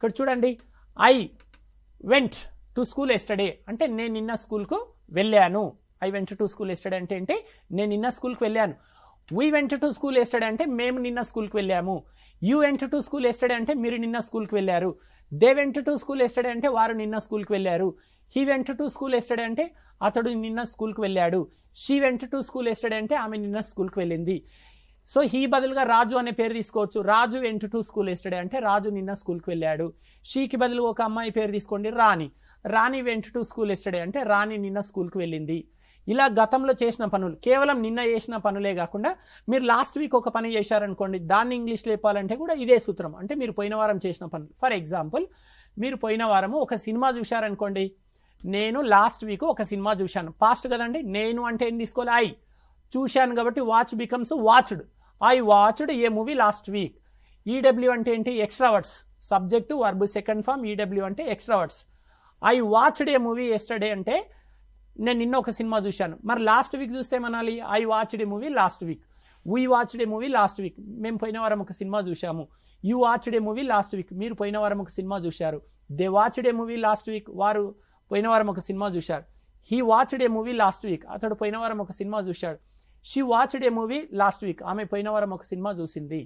ఇక్కడ చూడండి, I went to school yesterday అంటే నేను నిన్న స్కూల్కు వెళ్ళాను. I went to school yesterday అంటే ఏంటి, నేను నిన్న స్కూల్కి వెళ్ళాను. We went to school yesterday అంటే మేము నిన్న స్కూల్కి వెళ్ళాము. You went to school yesterday అంటే మీరు నిన్న స్కూల్కి వెళ్ళారు. They went to school yesterday అంటే వారు నిన్న స్కూల్కి వెళ్ళారు. He went to school yesterday అంటే అతడు నిన్న స్కూల్కి వెళ్ళాడు. She went to school yesterday అంటే ఆమె నిన్న స్కూల్కి వెళ్ళింది. సో హీ బదులుగా రాజు అనే పేరు తీసుకోవచ్చు. రాజు వెంట్ టు స్కూల్ ఎస్టర్డే అంటే రాజు నిన్న స్కూల్కి వెళ్ళాడు. షీకి బదులు ఒక అమ్మాయి పేరు తీసుకోండి, రాణి. రాణి వెంట్ టు స్కూల్ ఎస్టర్డే అంటే రాణి నిన్న స్కూల్కి వెళ్ళింది. ఇలా గతంలో చేసిన పనులు, కేవలం నిన్న చేసిన పనులే కాకుండా మీరు లాస్ట్ వీక్ ఒక పని చేశారనుకోండి, దాన్ని ఇంగ్లీష్లో చెప్పాలంటే కూడా ఇదే సూత్రం. అంటే మీరు పోయిన వారం చేసిన పనులు. ఫర్ ఎగ్జాంపుల్, మీరు పోయిన వారము ఒక సినిమా చూశారనుకోండి. నేను లాస్ట్ వీక్ ఒక సినిమా చూశాను. పాస్ట్ కదండి, నేను అంటే ఏం తీసుకోవాలి, ఐ. చూశాను కాబట్టి watch becomes watched. I watched a movie last week. EW అంటే ఏంటి, extra words. Subject verb second form, EW అంటే extra words. I watched a movie yesterday అంటే నేను నిన్న ఒక సినిమా చూశాను. మరి లాస్ట్ వీక్ చూస్తే ఏమనాలి, I watched a movie last week. We watched a movie last week, మేము పోయిన వారం ఒక సినిమా చూశాము. You watched a movie last week, మీరు పోయిన వారం ఒక సినిమా చూశారు. They watched a movie last week, వారు పోయిన వారం ఒక సినిమా చూశారు. He watched a movie last week, అతడు పోయిన వారం ఒక సినిమా చూశాడు. She watched a movie last week, ఆమె పోయిన వారం ఒక సినిమా చూసింది.